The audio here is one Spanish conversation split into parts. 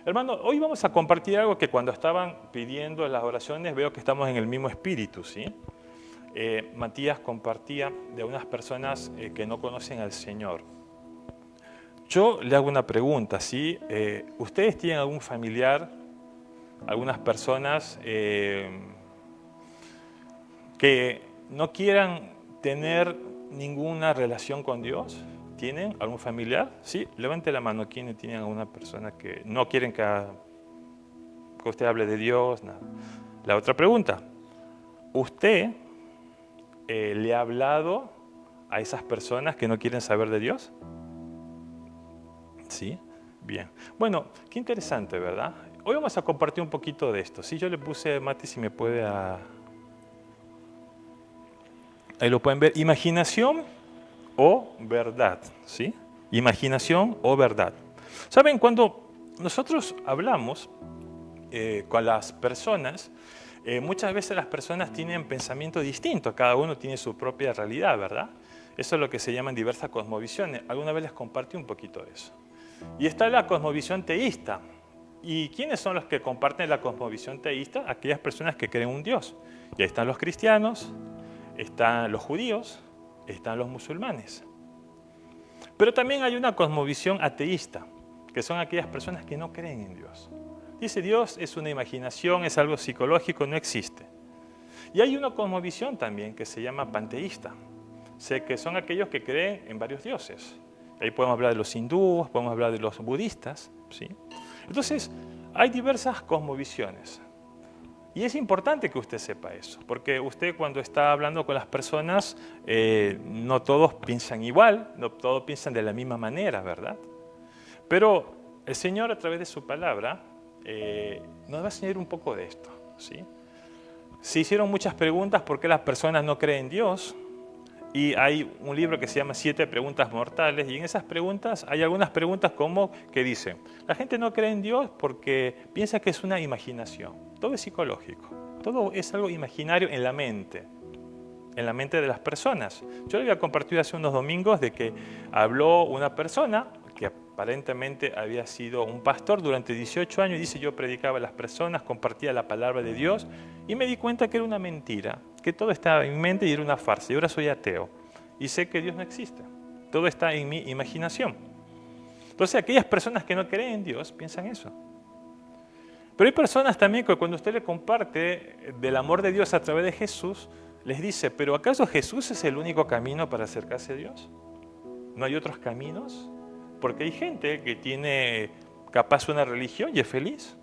Hermano, hoy vamos a compartir algo que cuando estaban pidiendo las oraciones veo que estamos en el mismo espíritu, ¿sí? Matías compartía de unas personas que no conocen al Señor. Yo le hago una pregunta, ¿sí? ¿Ustedes tienen algún familiar, algunas personas que no quieran tener ninguna relación con Dios? ¿Tienen algún familiar? Sí, levante la mano. ¿Quiénes tienen alguna persona que no quieren que usted hable de Dios? Nada. La otra pregunta. ¿Usted le ha hablado a esas personas que no quieren saber de Dios? Sí, bien. Bueno, qué interesante, ¿verdad? Hoy vamos a compartir un poquito de esto. Sí, yo le puse, Mati, si me puede ahí lo pueden ver. Imaginación o verdad, ¿sí? Imaginación o verdad. ¿Saben? Cuando nosotros hablamos con las personas, muchas veces las personas tienen pensamiento distinto, cada uno tiene su propia realidad, ¿verdad? Eso es lo que se llaman diversas cosmovisiones. Alguna vez les compartí un poquito de eso. Y está la cosmovisión teísta. ¿Y quiénes son los que comparten la cosmovisión teísta? Aquellas personas que creen un Dios. Y ahí están los cristianos, están los judíos, están los musulmanes. Pero también hay una cosmovisión ateísta, que son aquellas personas que no creen en Dios. Dice, Dios es una imaginación, es algo psicológico, no existe. Y hay una cosmovisión también que se llama panteísta, sé que son aquellos que creen en varios dioses. Ahí podemos hablar de los hindúes, podemos hablar de los budistas, ¿sí? Entonces, hay diversas cosmovisiones. Y es importante que usted sepa eso, porque usted cuando está hablando con las personas, no todos piensan igual, no todos piensan de la misma manera, ¿verdad? Pero el Señor a través de su palabra nos va a enseñar un poco de esto, ¿sí? Se hicieron muchas preguntas por qué las personas no creen en Dios. Y hay un libro que se llama 7 preguntas mortales, y en esas preguntas hay algunas preguntas como que dicen, la gente no cree en Dios porque piensa que es una imaginación. Todo es psicológico, todo es algo imaginario en la mente de las personas. Yo le había compartido hace unos domingos de que habló una persona que aparentemente había sido un pastor durante 18 años y dice, yo predicaba a las personas, compartía la palabra de Dios y me di cuenta que era una mentira, que todo estaba en mi mente y era una farsa. Y ahora soy ateo y sé que Dios no existe. Todo está en mi imaginación. Entonces aquellas personas que no creen en Dios piensan eso. Pero hay personas también que cuando usted le comparte del amor de Dios a través de Jesús, les dice, ¿pero acaso Jesús es el único camino para acercarse a Dios? ¿No hay otros caminos? Porque hay gente que tiene capaz una religión y es feliz.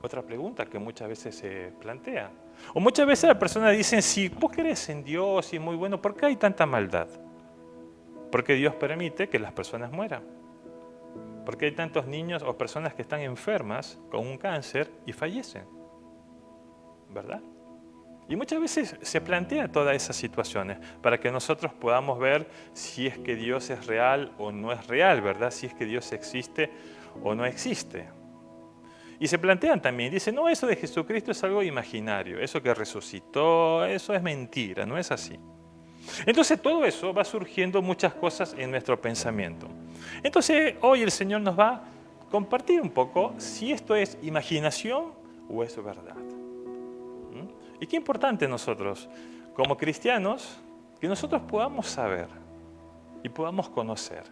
Otra pregunta que muchas veces se plantea. O muchas veces las personas dicen, si vos crees en Dios y es muy bueno, ¿por qué hay tanta maldad? Porque Dios permite que las personas mueran. Porque hay tantos niños o personas que están enfermas con un cáncer y fallecen. ¿Verdad? Y muchas veces se plantean todas esas situaciones para que nosotros podamos ver si es que Dios es real o no es real, ¿verdad? Si es que Dios existe o no existe. Y se plantean también, dicen, no, eso de Jesucristo es algo imaginario, eso que resucitó, eso es mentira, no es así. Entonces todo eso va surgiendo muchas cosas en nuestro pensamiento. Entonces hoy el Señor nos va a compartir un poco si esto es imaginación o es verdad. Y qué importante nosotros, como cristianos, que nosotros podamos saber y podamos conocer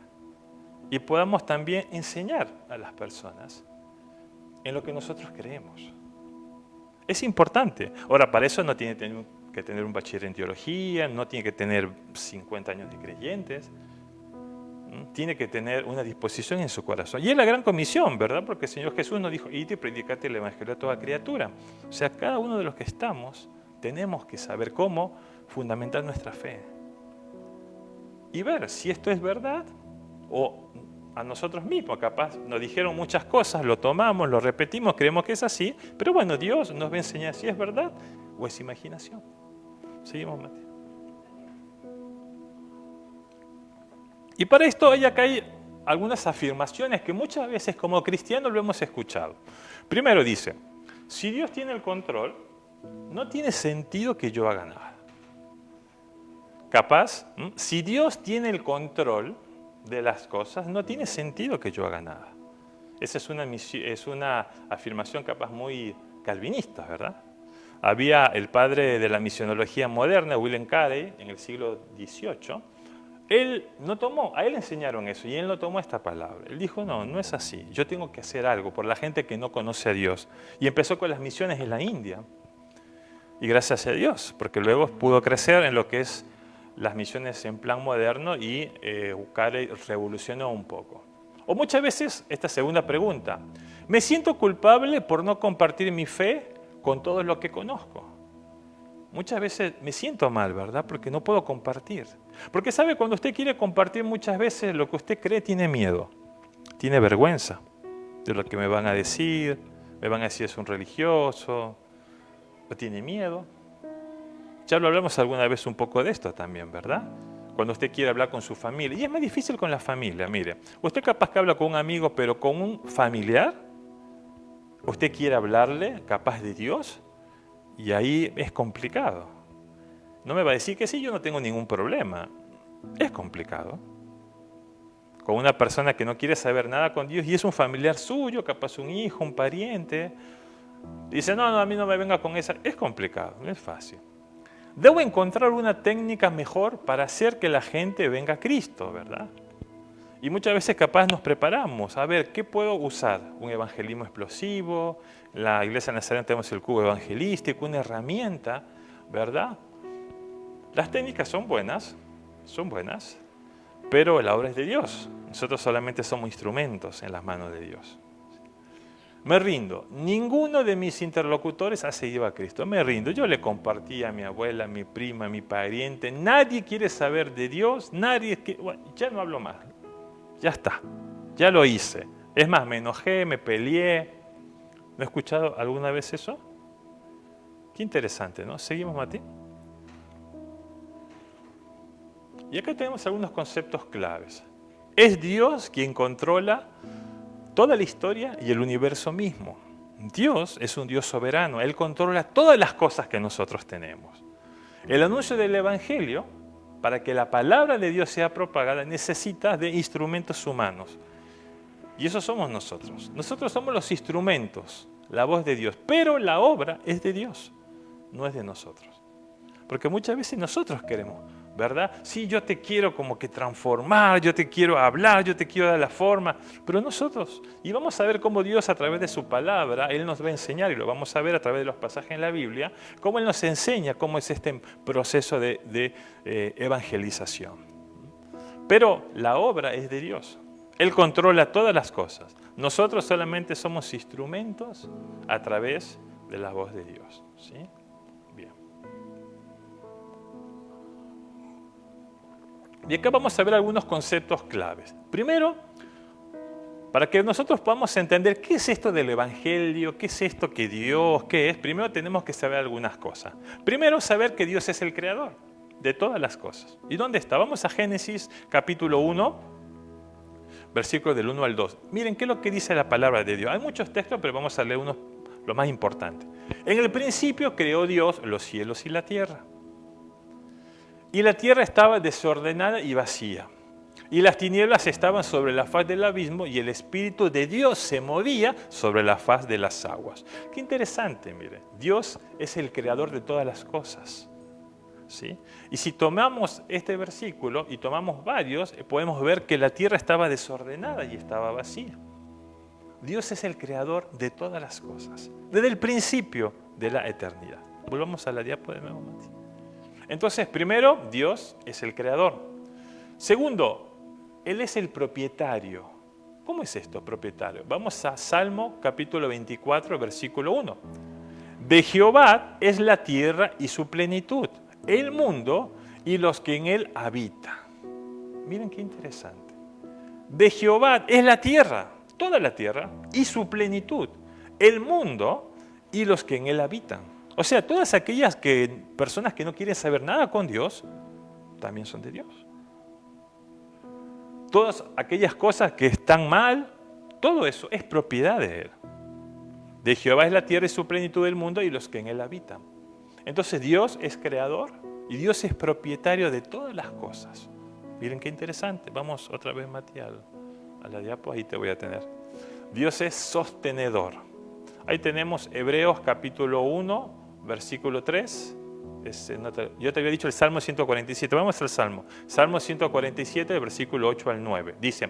y podamos también enseñar a las personas en lo que nosotros creemos. Es importante. Ahora, para eso no tiene que tener un bachiller en teología, no tiene que tener 50 años de creyentes, tiene que tener una disposición en su corazón. Y es la gran comisión, ¿verdad? Porque el Señor Jesús nos dijo, id y predicate el evangelio a toda criatura. O sea, cada uno de los que estamos tenemos que saber cómo fundamentar nuestra fe. Y ver si esto es verdad o a nosotros mismos. Capaz nos dijeron muchas cosas, lo tomamos, lo repetimos, creemos que es así. Pero bueno, Dios nos va a enseñar si es verdad o es imaginación. Seguimos, Mati. Y para esto hay acá algunas afirmaciones que muchas veces como cristianos lo hemos escuchado. Primero dice, si Dios tiene el control, no tiene sentido que yo haga nada. Capaz, si Dios tiene el control de las cosas, no tiene sentido que yo haga nada. Esa es una afirmación capaz muy calvinista, ¿verdad? Había el padre de la misionología moderna, William Carey, en el siglo XVIII. Él no tomó, a él le enseñaron eso y él no tomó esta palabra. Él dijo, no, no es así. Yo tengo que hacer algo por la gente que no conoce a Dios. Y empezó con las misiones en la India. Y gracias a Dios, porque luego pudo crecer en lo que es las misiones en plan moderno y Carey revolucionó un poco. O muchas veces esta segunda pregunta, ¿me siento culpable por no compartir mi fe con todo lo que conozco? Muchas veces me siento mal, ¿verdad? Porque no puedo compartir. Porque sabe, cuando usted quiere compartir muchas veces lo que usted cree tiene miedo, tiene vergüenza de lo que me van a decir es un religioso, o tiene miedo. Ya lo hablamos alguna vez un poco de esto también, ¿verdad? Cuando usted quiere hablar con su familia. Y es más difícil con la familia, mire. Usted capaz que habla con un amigo, pero con un familiar, usted quiere hablarle, capaz de Dios, y ahí es complicado. No me va a decir que sí, yo no tengo ningún problema. Es complicado. Con una persona que no quiere saber nada con Dios y es un familiar suyo, capaz un hijo, un pariente, dice, no, a mí no me venga con esa. Es complicado, no es fácil. Debo encontrar una técnica mejor para hacer que la gente venga a Cristo, ¿verdad? Y muchas veces capaz nos preparamos, a ver, ¿qué puedo usar? Un evangelismo explosivo, en la iglesia nazarena tenemos el cubo evangelístico, una herramienta, ¿verdad? Las técnicas son buenas, pero la obra es de Dios. Nosotros solamente somos instrumentos en las manos de Dios. Me rindo. Ninguno de mis interlocutores ha seguido a Cristo. Me rindo. Yo le compartí a mi abuela, a mi prima, a mi pariente. Nadie quiere saber de Dios. Bueno, ya no hablo más. Ya está. Ya lo hice. Es más, me enojé, me peleé. ¿No he escuchado alguna vez eso? Qué interesante, ¿no? ¿Seguimos, Mati? Y acá tenemos algunos conceptos claves. Es Dios quien controla toda la historia y el universo mismo. Dios es un Dios soberano. Él controla todas las cosas que nosotros tenemos. El anuncio del Evangelio, para que la palabra de Dios sea propagada, necesita de instrumentos humanos. Y eso somos nosotros. Nosotros somos los instrumentos, la voz de Dios. Pero la obra es de Dios, no es de nosotros. Porque muchas veces nosotros queremos, ¿verdad? Sí, yo te quiero como que transformar, yo te quiero hablar, yo te quiero dar la forma, pero nosotros, y vamos a ver cómo Dios a través de su palabra, Él nos va a enseñar, y lo vamos a ver a través de los pasajes en la Biblia, cómo Él nos enseña cómo es este proceso de evangelización. Pero la obra es de Dios. Él controla todas las cosas. Nosotros solamente somos instrumentos a través de la voz de Dios, ¿sí? Y acá vamos a ver algunos conceptos claves. Primero, para que nosotros podamos entender qué es esto del Evangelio, qué es esto que Dios, qué es, primero tenemos que saber algunas cosas. Primero, saber que Dios es el creador de todas las cosas. ¿Y dónde está? Vamos a Génesis capítulo 1, versículos del 1 al 2. Miren qué es lo que dice la palabra de Dios. Hay muchos textos, pero vamos a leer unos, lo más importante. En el principio creó Dios los cielos y la tierra. Y la tierra estaba desordenada y vacía. Y las tinieblas estaban sobre la faz del abismo y el Espíritu de Dios se movía sobre la faz de las aguas. Qué interesante, mire. Dios es el creador de todas las cosas, ¿sí? Y si tomamos este versículo y tomamos varios, podemos ver que la tierra estaba desordenada y estaba vacía. Dios es el creador de todas las cosas, desde el principio de la eternidad. Volvamos a la diapo de nuevo, Mati. Entonces, primero, Dios es el creador. Segundo, Él es el propietario. ¿Cómo es esto, propietario? Vamos a Salmo capítulo 24, versículo 1. De Jehová es la tierra y su plenitud, el mundo y los que en él habitan. Miren qué interesante. De Jehová es la tierra, toda la tierra y su plenitud, el mundo y los que en él habitan. O sea, todas aquellas personas que no quieren saber nada con Dios, también son de Dios. Todas aquellas cosas que están mal, todo eso es propiedad de Él. De Jehová es la tierra y su plenitud del mundo y los que en Él habitan. Entonces Dios es creador y Dios es propietario de todas las cosas. Miren qué interesante. Vamos otra vez, Mati, a la diapo, ahí te voy a tener. Dios es sostenedor. Ahí tenemos Hebreos capítulo 1, versículo 3. Yo te había dicho el Salmo 147. Vamos al Salmo. Salmo 147, versículo 8 al 9. Dice,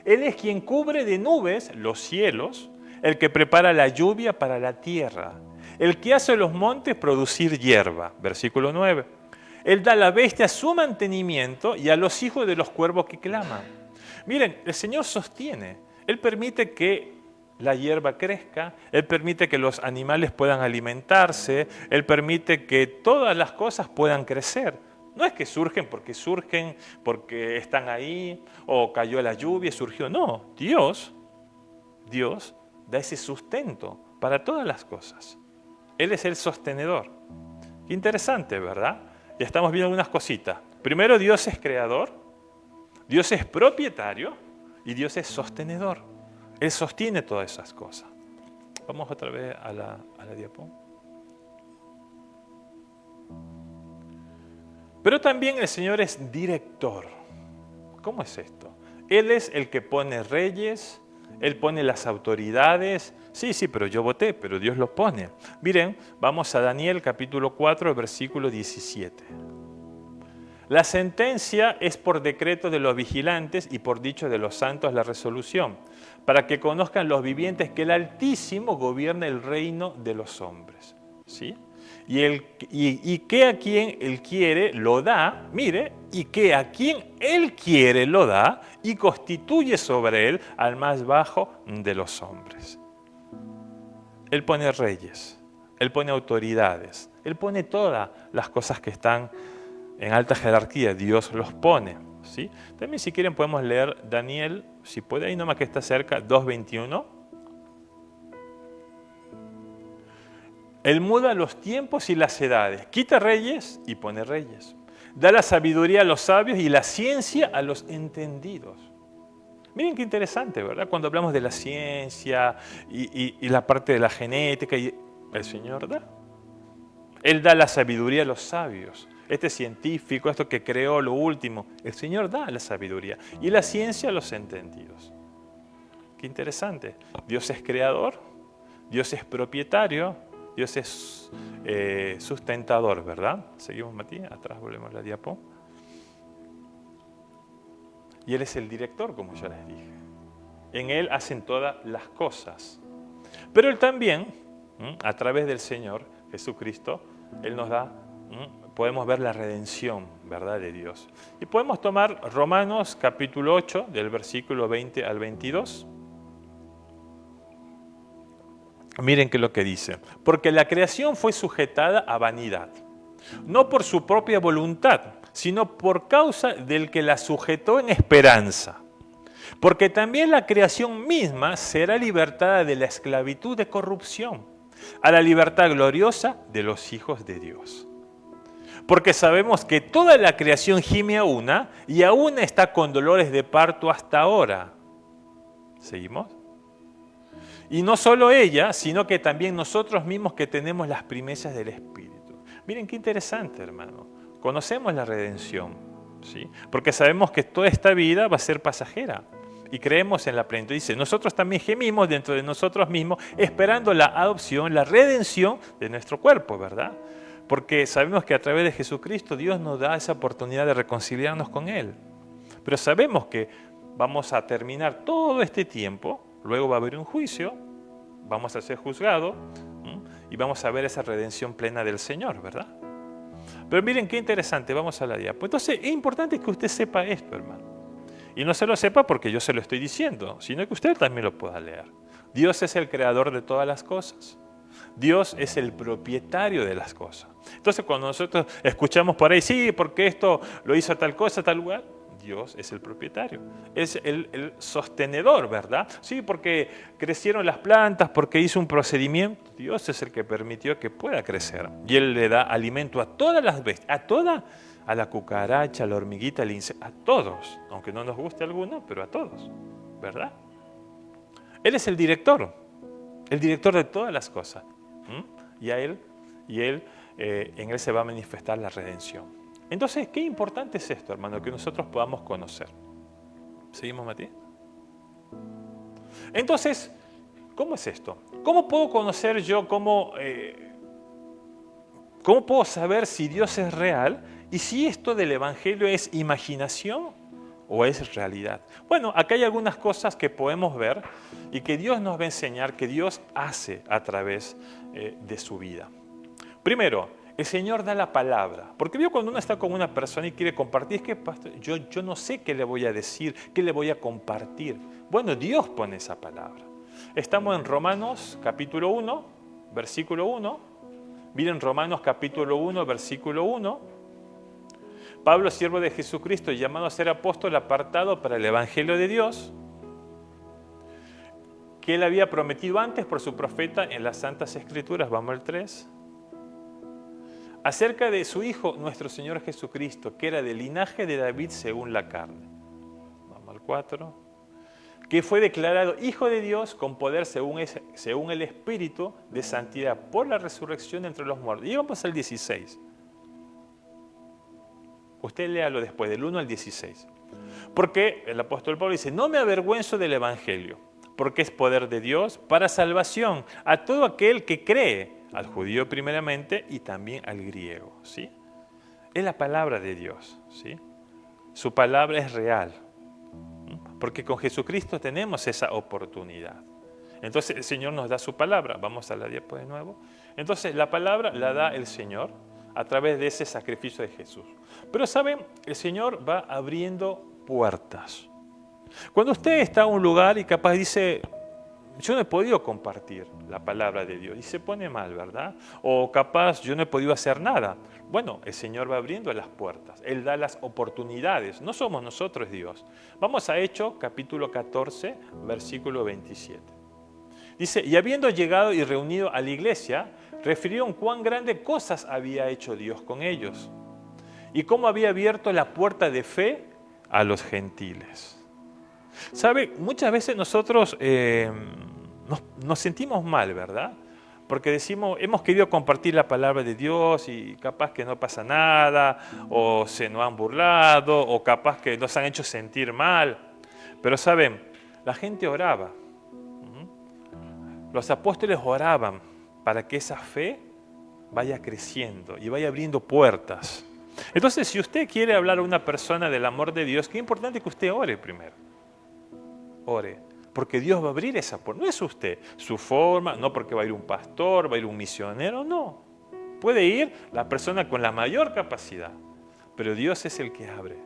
Él es quien cubre de nubes los cielos, el que prepara la lluvia para la tierra, el que hace los montes producir hierba. Versículo 9. Él da a la bestia su mantenimiento y a los hijos de los cuervos que claman. Miren, el Señor sostiene. Él permite que la hierba crezca, Él permite que los animales puedan alimentarse, Él permite que todas las cosas puedan crecer. No es que surgen porque están ahí, o cayó la lluvia y surgió. No, Dios da ese sustento para todas las cosas. Él es el sostenedor. Qué interesante, ¿verdad? Ya estamos viendo algunas cositas. Primero, Dios es creador, Dios es propietario y Dios es sostenedor. Él sostiene todas esas cosas. Vamos otra vez a la diapo. Pero también el Señor es director. ¿Cómo es esto? Él es el que pone reyes, Él pone las autoridades. Sí, pero yo voté, pero Dios los pone. Miren, vamos a Daniel capítulo 4, versículo 17. La sentencia es por decreto de los vigilantes y por dicho de los santos la resolución, para que conozcan los vivientes que el Altísimo gobierna el reino de los hombres. ¿Sí? Y que a quien Él quiere lo da, mire, y que a quien Él quiere lo da y constituye sobre Él al más bajo de los hombres. Él pone reyes, Él pone autoridades, Él pone todas las cosas que están en alta jerarquía, Dios los pone. ¿Sí? También si quieren podemos leer Daniel, si puede, ahí nomás que está cerca, 2:21. Él muda los tiempos y las edades, quita reyes y pone reyes. Da la sabiduría a los sabios y la ciencia a los entendidos. Miren qué interesante, ¿verdad? Cuando hablamos de la ciencia y la parte de la genética, el Señor da. Él da la sabiduría a los sabios. Este científico, esto que creó lo último, el Señor da la sabiduría y la ciencia a los entendidos. Qué interesante. Dios es creador, Dios es propietario, Dios es sustentador, ¿verdad? Seguimos, Matías, atrás volvemos a la diapo. Y Él es el director, como ya les dije. En Él hacen todas las cosas. Pero Él también, a través del Señor Jesucristo, Él nos da, podemos ver la redención, ¿verdad?, de Dios. Y podemos tomar Romanos capítulo 8, del versículo 20 al 22. Miren qué es lo que dice. Porque la creación fue sujetada a vanidad, no por su propia voluntad, sino por causa del que la sujetó en esperanza. Porque también la creación misma será libertada de la esclavitud de corrupción a la libertad gloriosa de los hijos de Dios. Porque sabemos que toda la creación gime a una y aún está con dolores de parto hasta ahora. ¿Seguimos? Y no solo ella, sino que también nosotros mismos que tenemos las primicias del Espíritu. Miren qué interesante, hermano. Conocemos la redención, ¿sí? Porque sabemos que toda esta vida va a ser pasajera. Y creemos en la plenitud. Dice, nosotros también gemimos dentro de nosotros mismos, esperando la adopción, la redención de nuestro cuerpo, ¿verdad? Porque sabemos que a través de Jesucristo Dios nos da esa oportunidad de reconciliarnos con Él. Pero sabemos que vamos a terminar todo este tiempo, luego va a haber un juicio, vamos a ser juzgados y vamos a ver esa redención plena del Señor, ¿verdad? Pero miren qué interesante, vamos a la diapo. Entonces es importante que usted sepa esto, hermano. Y no se lo sepa porque yo se lo estoy diciendo, sino que usted también lo pueda leer. Dios es el creador de todas las cosas. Dios es el propietario de las cosas. Entonces cuando nosotros escuchamos por ahí, sí, porque esto lo hizo tal cosa, tal lugar, Dios es el propietario, es el sostenedor, ¿verdad? Sí, porque crecieron las plantas, porque hizo un procedimiento, Dios es el que permitió que pueda crecer. Y Él le da alimento a todas las bestias, a la cucaracha, a la hormiguita, al insecto, a todos, aunque no nos guste alguno, pero a todos, ¿verdad? Él es el director de todas las cosas. Y en Él se va a manifestar la redención. Entonces, qué importante es esto, hermano, que nosotros podamos conocer. ¿Seguimos, Matías? Entonces, ¿Cómo es esto? ¿Cómo puedo conocer yo, cómo puedo saber si Dios es real y si esto del Evangelio es imaginación o es realidad? Bueno, acá hay algunas cosas que podemos ver y que Dios nos va a enseñar, que Dios hace a través de su vida. Primero, el Señor da la palabra. Porque veo cuando uno está con una persona y quiere compartir, es que pastor, yo no sé qué le voy a decir, qué le voy a compartir. Bueno, Dios pone esa palabra. Estamos en Romanos capítulo 1, versículo 1. Miren Romanos capítulo 1, versículo 1. Pablo, siervo de Jesucristo, llamado a ser apóstol, apartado para el Evangelio de Dios, que él había prometido antes por su profeta en las Santas Escrituras, vamos al 3, acerca de su Hijo, nuestro Señor Jesucristo, que era del linaje de David según la carne. Vamos al 4. Que fue declarado Hijo de Dios con poder según el Espíritu de santidad por la resurrección entre los muertos. Y vamos al 16. Usted léalo después, del 1 al 16. Porque el apóstol Pablo dice, no me avergüenzo del Evangelio, porque es poder de Dios para salvación a todo aquel que cree, al judío primeramente y también al griego. ¿Sí? Es la palabra de Dios. ¿Sí? Su palabra es real. Porque con Jesucristo tenemos esa oportunidad. Entonces el Señor nos da su palabra. Vamos a la diapo de nuevo. Entonces la palabra la da el Señor a través de ese sacrificio de Jesús. Pero saben, el Señor va abriendo puertas. Cuando usted está en un lugar y capaz dice, yo no he podido compartir la palabra de Dios y se pone mal, ¿verdad? O capaz yo no he podido hacer nada. Bueno, el Señor va abriendo las puertas. Él da las oportunidades. No somos nosotros Dios. Vamos a Hechos, capítulo 14, versículo 27. Dice, y habiendo llegado y reunido a la iglesia, refirieron cuán grandes cosas había hecho Dios con ellos y cómo había abierto la puerta de fe a los gentiles. ¿Sabe? Muchas veces nosotros nos sentimos mal, ¿verdad? Porque decimos, hemos querido compartir la palabra de Dios y capaz que no pasa nada, o se nos han burlado, o capaz que nos han hecho sentir mal. Pero ¿saben? La gente oraba. Los apóstoles oraban para que esa fe vaya creciendo y vaya abriendo puertas. Entonces, si usted quiere hablar a una persona del amor de Dios, qué importante que usted ore primero. Ore, porque Dios va a abrir esa puerta. No es usted, su forma, no porque va a ir un pastor, va a ir un misionero, no. Puede ir la persona con la mayor capacidad, pero Dios es el que abre.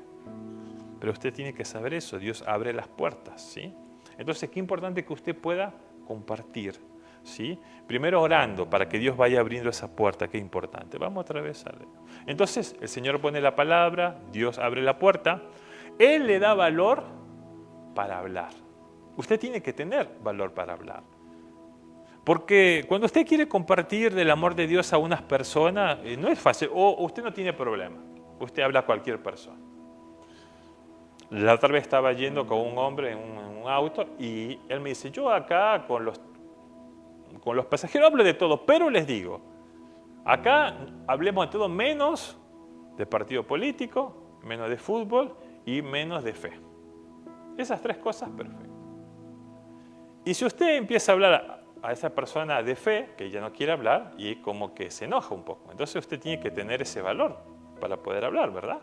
Pero usted tiene que saber eso, Dios abre las puertas, ¿sí? Entonces, qué importante que usted pueda compartir, ¿sí? Primero orando para que Dios vaya abriendo esa puerta, qué importante. Vamos otra vez a leer. Entonces, el Señor pone la palabra, Dios abre la puerta, Él le da valor para hablar. Usted tiene que tener valor para hablar. Porque cuando usted quiere compartir del amor de Dios a unas personas, no es fácil, o usted no tiene problema, usted habla a cualquier persona. La otra vez estaba yendo con un hombre en un auto y él me dice, yo acá con los pasajeros hablo de todo, pero les digo, acá hablemos de todo menos de partido político, menos de fútbol y menos de fe. Esas tres cosas, perfecto. Y si usted empieza a hablar a esa persona de fe, que ella no quiere hablar, y como que se enoja un poco, entonces usted tiene que tener ese valor para poder hablar, ¿verdad?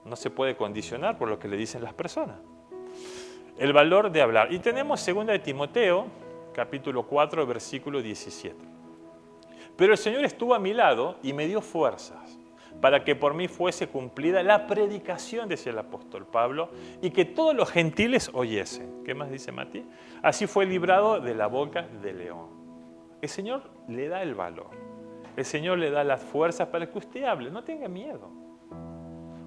No se puede condicionar por lo que le dicen las personas. El valor de hablar. Y tenemos 2 de Timoteo, capítulo 4, versículo 17. Pero el Señor estuvo a mi lado y me dio fuerzas para que por mí fuese cumplida la predicación, decía el apóstol Pablo, y que todos los gentiles oyesen. ¿Qué más dice Mati? Así fue librado de la boca del león. El Señor le da el valor. El Señor le da las fuerzas para que usted hable. No tenga miedo.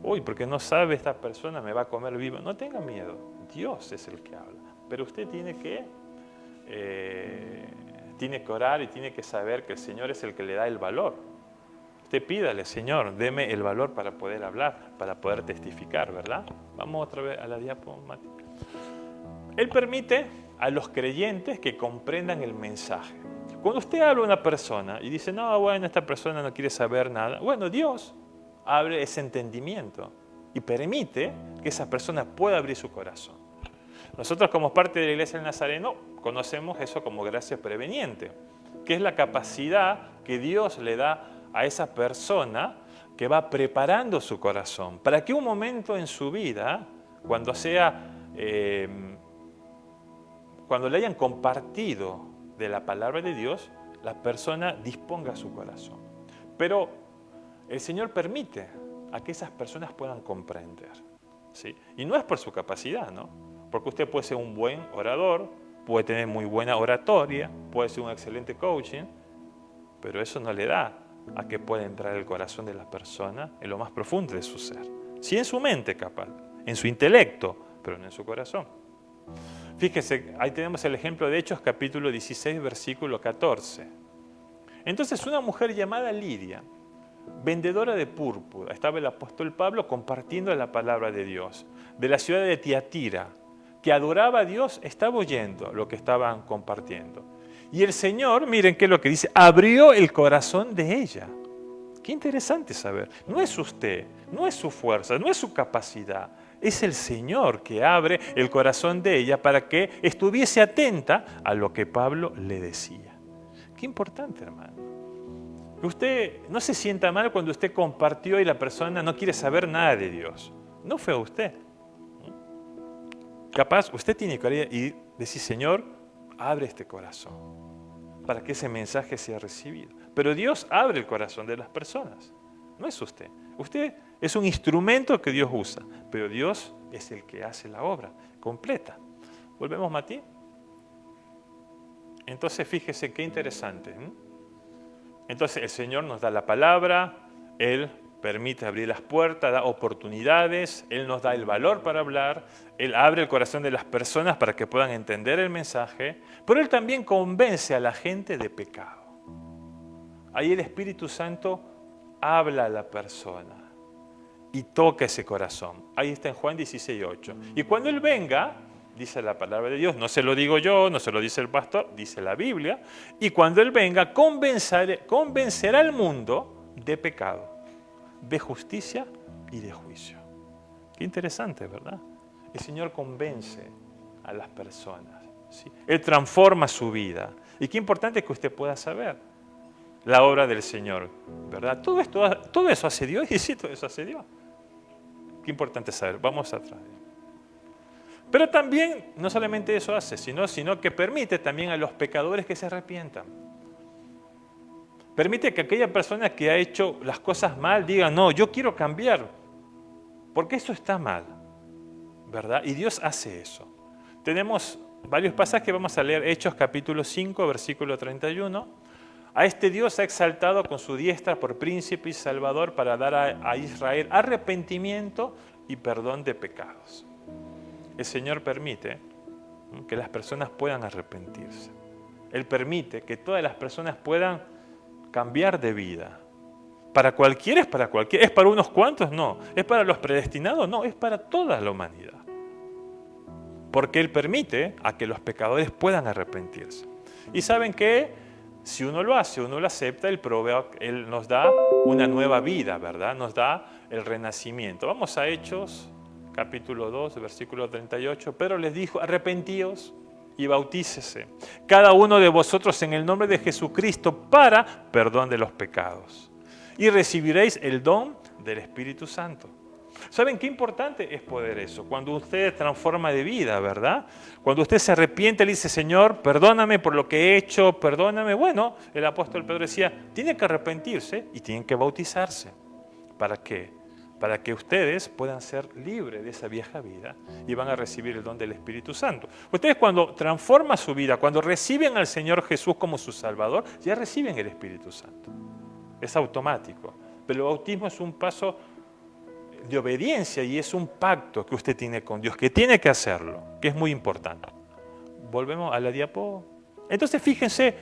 Uy, porque no sabe esta persona me va a comer vivo. No tenga miedo. Dios es el que habla. Pero usted tiene que orar y tiene que saber que el Señor es el que le da el valor. Usted pídale, Señor, deme el valor para poder hablar, para poder testificar, ¿verdad? Vamos otra vez a la diapo, Mati. Él permite a los creyentes que comprendan el mensaje. Cuando usted habla a una persona y dice, no, bueno, esta persona no quiere saber nada, bueno, Dios abre ese entendimiento y permite que esa persona pueda abrir su corazón. Nosotros como parte de la Iglesia del Nazareno conocemos eso como gracia preveniente, que es la capacidad que Dios le da a esa persona que va preparando su corazón para que un momento en su vida, cuando le hayan compartido de la palabra de Dios, la persona disponga su corazón. Pero el Señor permite a que esas personas puedan comprender, ¿sí? Y no es por su capacidad, ¿no? Porque usted puede ser un buen orador, puede tener muy buena oratoria, puede ser un excelente coaching, pero eso no le da a que pueda entrar el corazón de la persona en lo más profundo de su ser. Sí, en su mente capaz, en su intelecto, pero no en su corazón. Fíjese, ahí tenemos el ejemplo de Hechos capítulo 16, versículo 14. Entonces una mujer llamada Lidia, vendedora de púrpura, estaba el apóstol Pablo compartiendo la palabra de Dios, de la ciudad de Tiatira, que adoraba a Dios, estaba oyendo lo que estaban compartiendo. Y el Señor, miren qué es lo que dice, abrió el corazón de ella. Qué interesante saber. No es usted, no es su fuerza, no es su capacidad. Es el Señor que abre el corazón de ella para que estuviese atenta a lo que Pablo le decía. Qué importante, hermano. Que usted no se sienta mal cuando usted compartió y la persona no quiere saber nada de Dios. No fue a usted. Capaz, usted tiene que ir y decir, Señor, abre este corazón para que ese mensaje sea recibido. Pero Dios abre el corazón de las personas. No es usted. Usted es un instrumento que Dios usa, pero Dios es el que hace la obra completa. ¿Volvemos, Mati? Entonces, fíjese qué interesante. Entonces, el Señor nos da la palabra, Él permite abrir las puertas, da oportunidades, Él nos da el valor para hablar, Él abre el corazón de las personas para que puedan entender el mensaje, pero Él también convence a la gente de pecado. Ahí el Espíritu Santo habla a la persona y toca ese corazón. Ahí está en Juan 16:8. Y cuando Él venga, dice la palabra de Dios, no se lo digo yo, no se lo dice el pastor, dice la Biblia, y cuando Él venga, convencerá al mundo de pecado, de justicia y de juicio. Qué interesante, ¿verdad? El Señor convence a las personas, ¿sí? Él transforma su vida. Y qué importante que usted pueda saber la obra del Señor, ¿verdad? Todo eso hace Dios, y sí, todo eso hace Dios. Qué importante saber. Vamos atrás. Pero también, no solamente eso hace, sino que permite también a los pecadores que se arrepientan. Permite que aquella persona que ha hecho las cosas mal diga, no, yo quiero cambiar, porque eso está mal, ¿verdad? Y Dios hace eso. Tenemos varios pasajes que vamos a leer, Hechos capítulo 5, versículo 31. A este Dios ha exaltado con su diestra por príncipe y salvador para dar a Israel arrepentimiento y perdón de pecados. El Señor permite que las personas puedan arrepentirse. Él permite que todas las personas puedan cambiar de vida. Para cualquiera es para cualquiera. ¿Es para unos cuantos? No. ¿Es para los predestinados? No. Es para toda la humanidad. Porque Él permite a que los pecadores puedan arrepentirse. Y saben que si uno lo hace, uno lo acepta, Él nos da una nueva vida, ¿verdad? Nos da el renacimiento. Vamos a Hechos, capítulo 2, versículo 38. Pero les dijo, arrepentíos y bautícese cada uno de vosotros en el nombre de Jesucristo para perdón de los pecados. Y recibiréis el don del Espíritu Santo. ¿Saben qué importante es poder eso? Cuando usted transforma de vida, ¿verdad? Cuando usted se arrepiente, le dice, Señor, perdóname por lo que he hecho, perdóname. Bueno, el apóstol Pedro decía, tiene que arrepentirse y tienen que bautizarse. ¿Para qué? Para que ustedes puedan ser libres de esa vieja vida y van a recibir el don del Espíritu Santo. Ustedes cuando transforman su vida, cuando reciben al Señor Jesús como su Salvador, ya reciben el Espíritu Santo. Es automático. Pero el bautismo es un paso de obediencia y es un pacto que usted tiene con Dios, que tiene que hacerlo, que es muy importante. Volvemos a la diapo. Entonces fíjense,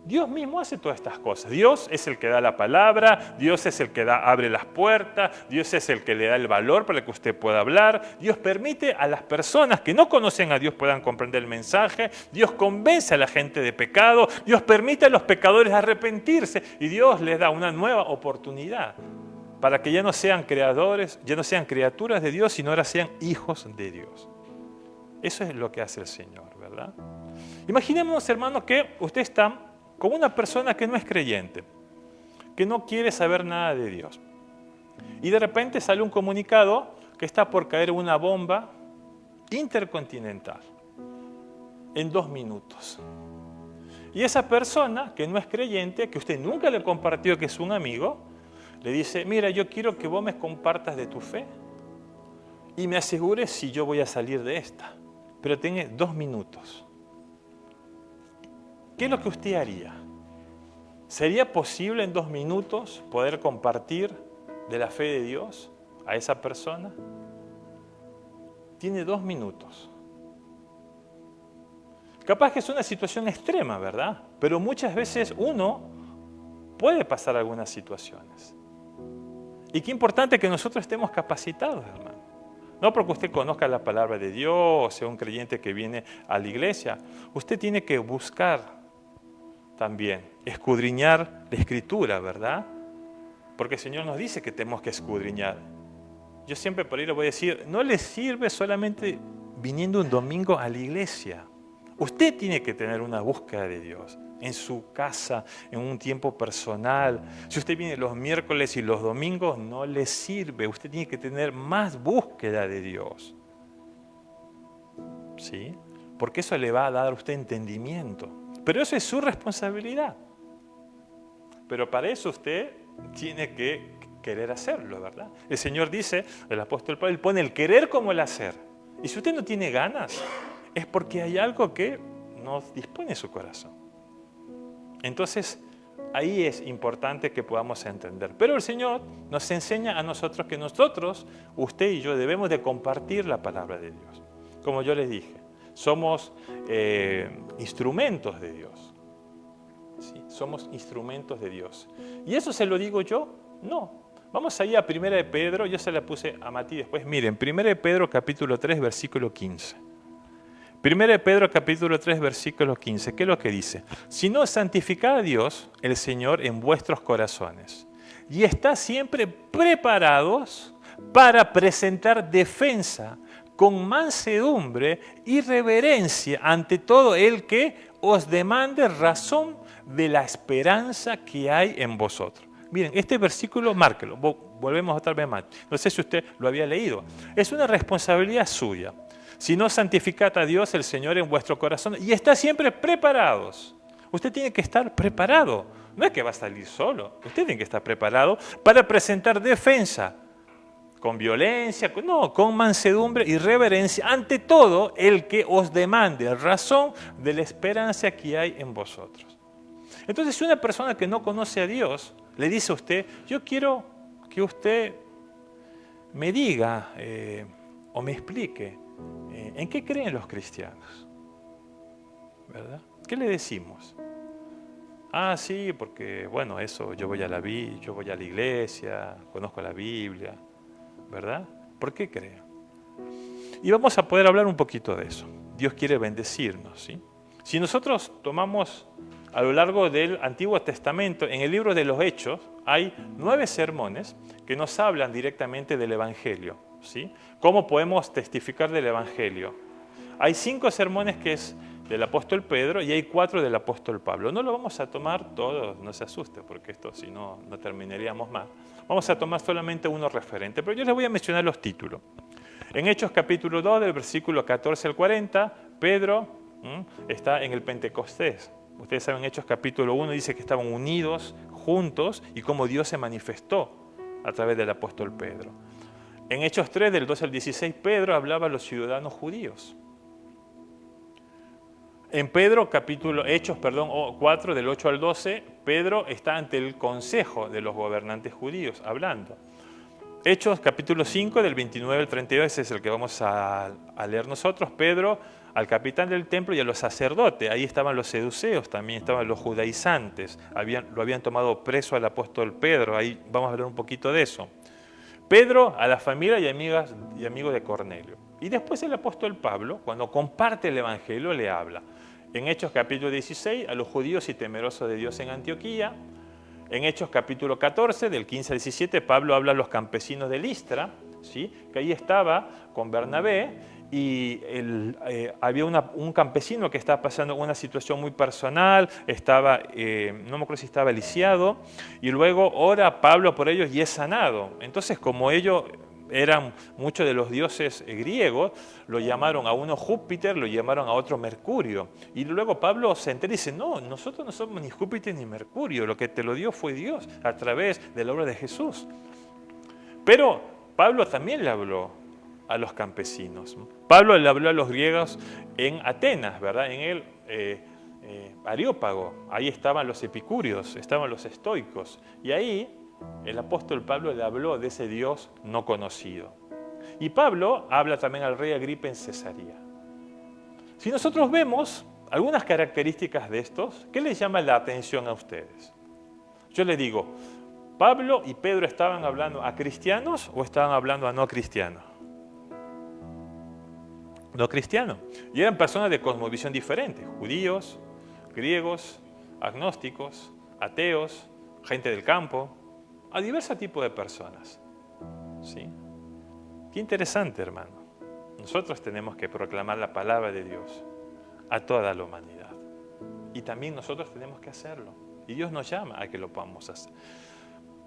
Dios mismo hace todas estas cosas. Dios es el que da la palabra, Dios es el que abre las puertas, Dios es el que le da el valor para que usted pueda hablar. Dios permite a las personas que no conocen a Dios puedan comprender el mensaje. Dios convence a la gente de pecado. Dios permite a los pecadores arrepentirse y Dios les da una nueva oportunidad para que ya no sean creadores, ya no sean criaturas de Dios, sino ahora sean hijos de Dios. Eso es lo que hace el Señor, ¿verdad? Imaginemos, hermano, que usted está con una persona que no es creyente, que no quiere saber nada de Dios. Y de repente sale un comunicado que está por caer una bomba intercontinental en 2 minutos. Y esa persona que no es creyente, que usted nunca le compartió que es un amigo, le dice, mira, yo quiero que vos me compartas de tu fe y me asegures si yo voy a salir de esta. Pero tiene 2 minutos. ¿Qué es lo que usted haría? ¿Sería posible en 2 minutos poder compartir de la fe de Dios a esa persona? Tiene 2 minutos. Capaz que es una situación extrema, ¿verdad? Pero muchas veces uno puede pasar algunas situaciones. Y qué importante que nosotros estemos capacitados, hermano. No porque usted conozca la palabra de Dios, o sea un creyente que viene a la iglesia. Usted tiene que buscar también, escudriñar la Escritura, ¿verdad? Porque el Señor nos dice que tenemos que escudriñar. Yo siempre por ahí le voy a decir, no le sirve solamente viniendo un domingo a la iglesia. Usted tiene que tener una búsqueda de Dios en su casa, en un tiempo personal. Si usted viene los miércoles y los domingos, no le sirve. Usted tiene que tener más búsqueda de Dios. ¿Sí? Porque eso le va a dar a usted entendimiento. Pero eso es su responsabilidad. Pero para eso usted tiene que querer hacerlo, ¿verdad? El Señor dice, el apóstol Pablo, él pone el querer como el hacer. Y si usted no tiene ganas, es porque hay algo que no dispone su corazón. Entonces, ahí es importante que podamos entender. Pero el Señor nos enseña a nosotros que nosotros, usted y yo, debemos de compartir la palabra de Dios. Como yo les dije, somos instrumentos de Dios. ¿Sí? Somos instrumentos de Dios. ¿Y eso se lo digo yo? No. Vamos ahí a 1 de Pedro, yo se la puse a Mati después. Miren, 1 de Pedro capítulo 3, versículo 15. 1 de Pedro capítulo 3, versículo 15. ¿Qué es lo que dice? Sino santificad a Dios, el Señor, en vuestros corazones. Y está siempre preparados para presentar defensa con mansedumbre y reverencia ante todo el que os demande razón de la esperanza que hay en vosotros. Miren, este versículo, márquelo, volvemos otra vez más. No sé si usted lo había leído. Es una responsabilidad suya. Si no, santificad a Dios, el Señor, en vuestro corazón y está siempre preparados. Usted tiene que estar preparado. No es que va a salir solo. Usted tiene que estar preparado para presentar defensa. Con violencia, no, con mansedumbre y reverencia ante todo el que os demande razón de la esperanza que hay en vosotros. Entonces, si una persona que no conoce a Dios le dice a usted, yo quiero que usted me diga o me explique en qué creen los cristianos, ¿verdad? ¿Qué le decimos? Ah, sí, porque, bueno, eso, yo voy a la iglesia, conozco la Biblia, ¿verdad? ¿Por qué creen? Y vamos a poder hablar un poquito de eso. Dios quiere bendecirnos, ¿sí? Si nosotros tomamos a lo largo del Antiguo Testamento, en el libro de los Hechos, hay 9 sermones que nos hablan directamente del Evangelio, ¿sí? ¿Cómo podemos testificar del Evangelio? Hay 5 sermones que es del apóstol Pedro y hay 4 del apóstol Pablo. No lo vamos a tomar todos, no se asuste, porque esto si no, no terminaríamos más. Vamos a tomar solamente uno referente, pero yo les voy a mencionar los títulos. En Hechos capítulo 2, del versículo 14 al 40, Pedro está en el Pentecostés. Ustedes saben, Hechos capítulo 1 dice que estaban unidos, juntos, y cómo Dios se manifestó a través del apóstol Pedro. En Hechos 3, del 12 al 16, Pedro hablaba a los ciudadanos judíos. En Hechos 4, del 8 al 12, Pedro está ante el consejo de los gobernantes judíos, hablando. Hechos capítulo 5, del 29 al 32, ese es el que vamos a leer nosotros. Pedro al capitán del templo y a los sacerdotes. Ahí estaban los seduceos, también estaban los judaizantes. Lo habían tomado preso al apóstol Pedro. Ahí vamos a hablar un poquito de eso. Pedro a la familia y amigos de Cornelio. Y después el apóstol Pablo, cuando comparte el Evangelio, le habla. En Hechos capítulo 16, a los judíos y temerosos de Dios en Antioquía. En Hechos capítulo 14, del 15 al 17, Pablo habla a los campesinos de Listra, ¿sí? Que ahí estaba con Bernabé, y había un campesino que estaba pasando una situación muy personal, estaba, no me acuerdo si estaba lisiado, y luego ora Pablo por ellos y es sanado. Entonces, como ellos eran muchos de los dioses griegos, lo llamaron a uno Júpiter, lo llamaron a otro Mercurio. Y luego Pablo se entera y dice, no, nosotros no somos ni Júpiter ni Mercurio, lo que te lo dio fue Dios a través de la obra de Jesús. Pero Pablo también le habló a los campesinos. Pablo le habló a los griegos en Atenas, ¿verdad? En el Areópago. Ahí estaban los epicúreos, estaban los estoicos. Y ahí el apóstol Pablo le habló de ese Dios no conocido. Y Pablo habla también al rey Agripa en Cesarea. Si nosotros vemos algunas características de estos, ¿qué les llama la atención a ustedes? Yo les digo, ¿Pablo y Pedro estaban hablando a cristianos o estaban hablando a no cristianos? No cristianos. Y eran personas de cosmovisión diferente, judíos, griegos, agnósticos, ateos, gente del campo, a diversos tipos de personas. ¿Sí? Qué interesante, hermano. Nosotros tenemos que proclamar la palabra de Dios a toda la humanidad. Y también nosotros tenemos que hacerlo. Y Dios nos llama a que lo podamos hacer.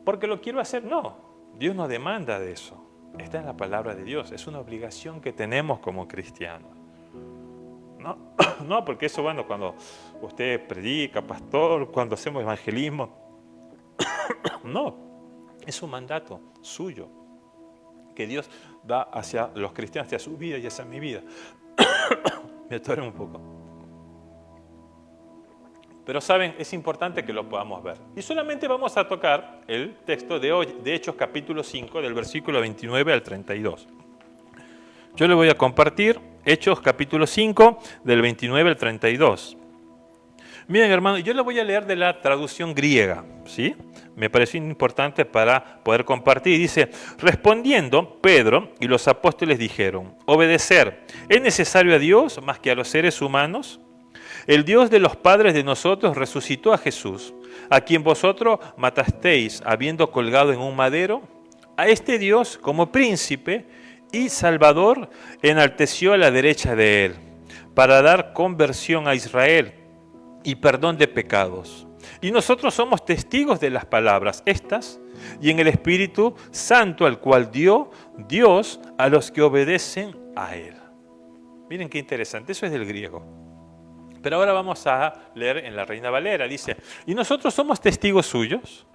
¿Porque lo quiero hacer? No. Dios nos demanda de eso. Está en la palabra de Dios. Es una obligación que tenemos como cristianos. No, porque eso, bueno, cuando usted predica, pastor, cuando hacemos evangelismo. No. Es un mandato suyo que Dios da hacia los cristianos, hacia su vida y hacia mi vida. Me atoré un poco. Pero saben, es importante que lo podamos ver. Y solamente vamos a tocar el texto de hoy, de Hechos capítulo 5, del versículo 29 al 32. Yo le voy a compartir Hechos capítulo 5, del 29 al 32. Miren, hermano, yo le voy a leer de la traducción griega, ¿sí? Me pareció importante para poder compartir. Dice, respondiendo, Pedro y los apóstoles dijeron, obedecer, ¿es necesario a Dios más que a los seres humanos? El Dios de los padres de nosotros resucitó a Jesús, a quien vosotros matasteis habiendo colgado en un madero. A este Dios, como príncipe y salvador, enalteció a la derecha de él, para dar conversión a Israel y perdón de pecados. Y nosotros somos testigos de las palabras estas y en el Espíritu Santo al cual dio Dios a los que obedecen a Él. Miren qué interesante, eso es del griego. Pero ahora vamos a leer en la Reina Valera. Dice, y nosotros somos testigos suyos.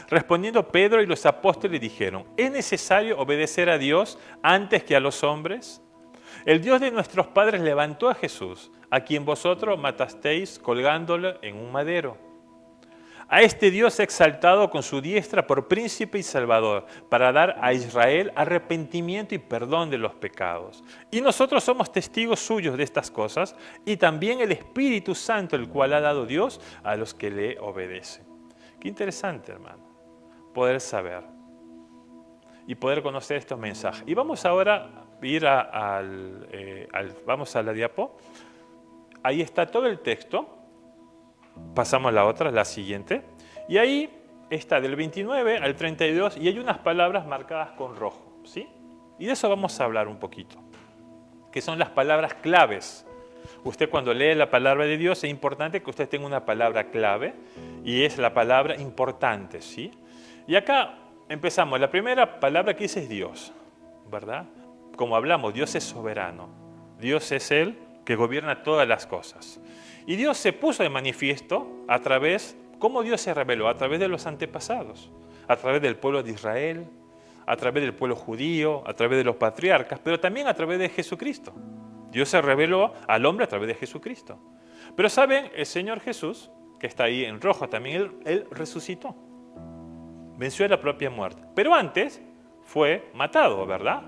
Respondiendo Pedro y los apóstoles dijeron, ¿es necesario obedecer a Dios antes que a los hombres? El Dios de nuestros padres levantó a Jesús, a quien vosotros matasteis colgándolo en un madero. A este Dios exaltado con su diestra por príncipe y salvador, para dar a Israel arrepentimiento y perdón de los pecados. Y nosotros somos testigos suyos de estas cosas, y también el Espíritu Santo, el cual ha dado Dios a los que le obedecen. Qué interesante, hermano, poder saber y poder conocer estos mensajes. Y vamos ahora a ir vamos a la diapo. Ahí está todo el texto. Pasamos a la otra, la siguiente. Y ahí está del 29 al 32 y hay unas palabras marcadas con rojo, ¿sí? Y de eso vamos a hablar un poquito, que son las palabras claves. Usted cuando lee la palabra de Dios es importante que usted tenga una palabra clave y es la palabra importante, ¿sí? Y acá empezamos. La primera palabra que dice es Dios, ¿verdad? Como hablamos, Dios es soberano. Dios es Él que gobierna todas las cosas. Y Dios se puso de manifiesto a través, ¿cómo Dios se reveló? A través de los antepasados, a través del pueblo de Israel, a través del pueblo judío, a través de los patriarcas, pero también a través de Jesucristo. Dios se reveló al hombre a través de Jesucristo. Pero ¿saben? El Señor Jesús, que está ahí en rojo también, Él resucitó. Venció la propia muerte. Pero antes fue matado, ¿verdad?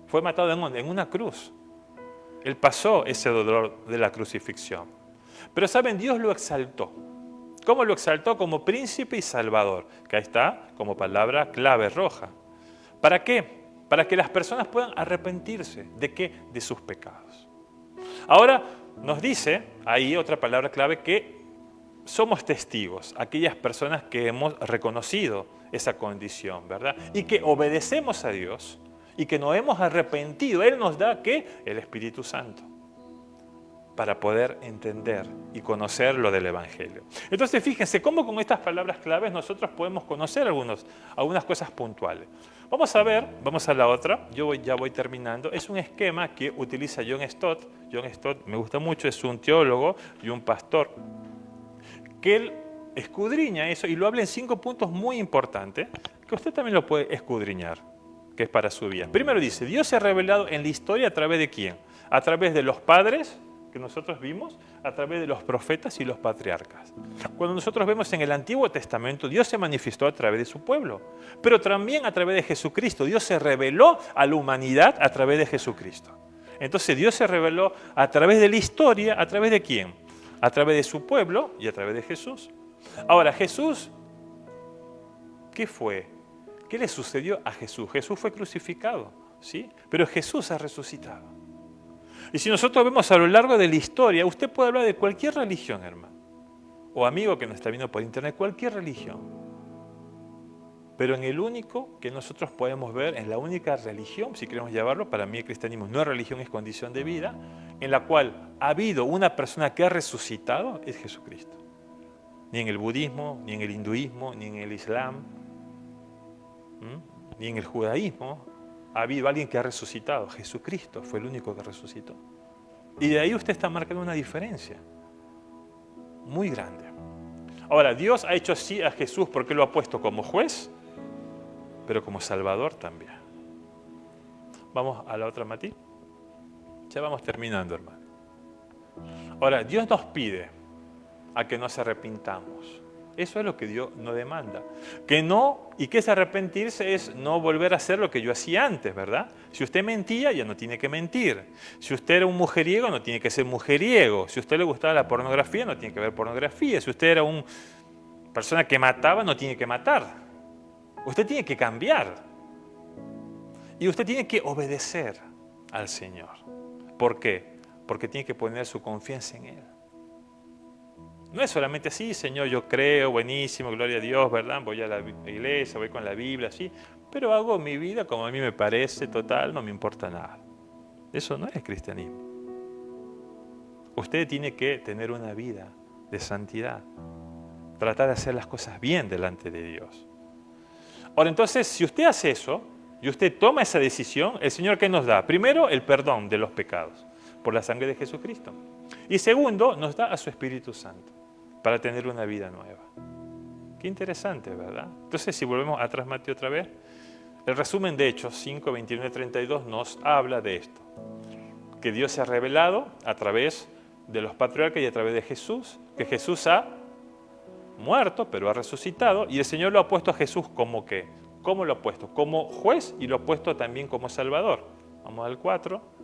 Fue matado en una cruz. Él pasó ese dolor de la crucifixión. Pero ¿saben? Dios lo exaltó. ¿Cómo lo exaltó? Como príncipe y salvador. Que ahí está como palabra clave roja. ¿Para qué? Para que las personas puedan arrepentirse. ¿De qué? De sus pecados. Ahora nos dice ahí otra palabra clave que somos testigos. Aquellas personas que hemos reconocido esa condición, ¿verdad? Y que obedecemos a Dios y que nos hemos arrepentido, Él nos da, ¿qué? El Espíritu Santo, para poder entender y conocer lo del Evangelio. Entonces, fíjense cómo con estas palabras claves nosotros podemos conocer algunas cosas puntuales. Vamos a ver, vamos a la otra, ya voy terminando. Es un esquema que utiliza John Stott. John Stott me gusta mucho, es un teólogo y un pastor, que él escudriña eso y lo habla en 5 puntos muy importantes, que usted también lo puede escudriñar, que es para su bien. Primero dice, Dios se ha revelado en la historia a través de ¿quién? A través de los padres, que nosotros vimos, a través de los profetas y los patriarcas. Cuando nosotros vemos en el Antiguo Testamento, Dios se manifestó a través de su pueblo, pero también a través de Jesucristo. Dios se reveló a la humanidad a través de Jesucristo. Entonces Dios se reveló a través de la historia, ¿a través de quién? A través de su pueblo y a través de Jesús. Ahora, Jesús, ¿qué fue? ¿Qué le sucedió a Jesús? Jesús fue crucificado, ¿sí? Pero Jesús ha resucitado. Y si nosotros vemos a lo largo de la historia, usted puede hablar de cualquier religión, hermano, o amigo que nos está viendo por internet, cualquier religión. Pero en el único que nosotros podemos ver, en la única religión, si queremos llamarlo, para mí el cristianismo no es religión, es condición de vida, en la cual ha habido una persona que ha resucitado, es Jesucristo. Ni en el budismo, ni en el hinduismo, ni en el islam, ni en el judaísmo ha habido alguien que ha resucitado. Jesucristo fue el único que resucitó. Y de ahí usted está marcando una diferencia muy grande. Ahora, Dios ha hecho así a Jesús porque lo ha puesto como juez, pero como Salvador también. Vamos a la otra, Mati. Ya vamos terminando, hermano. Ahora, Dios nos pide a que nos arrepintamos. Eso es lo que Dios nos demanda. Que no, y que es arrepentirse es no volver a hacer lo que yo hacía antes, ¿verdad? Si usted mentía, ya no tiene que mentir. Si usted era un mujeriego, no tiene que ser mujeriego. Si a usted le gustaba la pornografía, no tiene que ver pornografía. Si usted era una persona que mataba, no tiene que matar. Usted tiene que cambiar. Y usted tiene que obedecer al Señor. ¿Por qué? Porque tiene que poner su confianza en Él. No es solamente así, Señor, yo creo, buenísimo, gloria a Dios, ¿verdad? Voy a la iglesia, voy con la Biblia, sí, pero hago mi vida como a mí me parece, total, no me importa nada. Eso no es cristianismo. Usted tiene que tener una vida de santidad, tratar de hacer las cosas bien delante de Dios. Ahora, entonces, si usted hace eso y usted toma esa decisión, el Señor, ¿qué nos da? Primero, el perdón de los pecados por la sangre de Jesucristo. Y segundo, nos da a su Espíritu Santo para tener una vida nueva. Qué interesante, ¿verdad? Entonces, si volvemos atrás, Mateo, otra vez, el resumen de Hechos 5, 21 y 32 nos habla de esto. Que Dios se ha revelado a través de los patriarcas y a través de Jesús, que Jesús ha muerto, pero ha resucitado, y el Señor lo ha puesto a Jesús como ¿qué? ¿Cómo lo ha puesto? Como juez y lo ha puesto también como Salvador. Vamos al 4.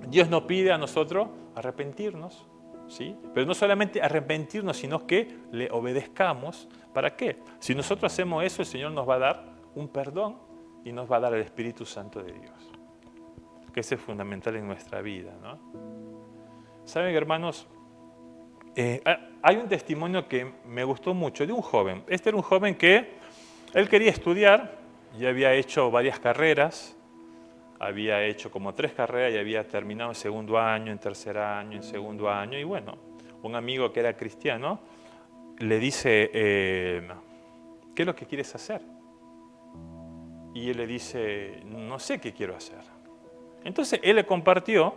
Dios nos pide a nosotros arrepentirnos, ¿sí? Pero no solamente arrepentirnos, sino que le obedezcamos. ¿Para qué? Si nosotros hacemos eso, el Señor nos va a dar un perdón y nos va a dar el Espíritu Santo de Dios, que ese es fundamental en nuestra vida, ¿no? ¿Saben, hermanos? Hay un testimonio que me gustó mucho de un joven. Este era un joven que él quería estudiar y había hecho varias carreras. Había hecho como 3 carreras y había terminado en segundo año, en tercer año, en segundo año. Y bueno, un amigo que era cristiano le dice, ¿qué es lo que quieres hacer? Y él le dice, no sé qué quiero hacer. Entonces él le compartió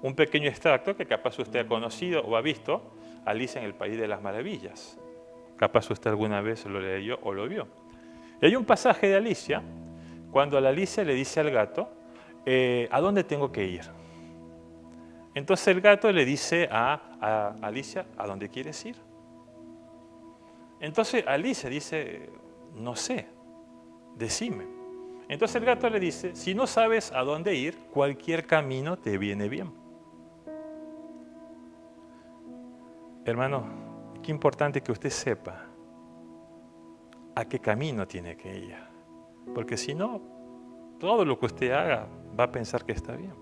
un pequeño extracto que capaz usted ha conocido o ha visto, Alicia en el País de las Maravillas. Capaz usted alguna vez lo leyó o lo vio. Y hay un pasaje de Alicia, cuando a la Alicia le dice al gato, ¿a dónde tengo que ir? Entonces el gato le dice a Alicia, ¿a dónde quieres ir? Entonces Alicia dice, no sé, decime. Entonces el gato le dice, si no sabes a dónde ir, cualquier camino te viene bien. Hermano, qué importante que usted sepa a qué camino tiene que ir. Porque si no, todo lo que usted haga va a pensar que está bien.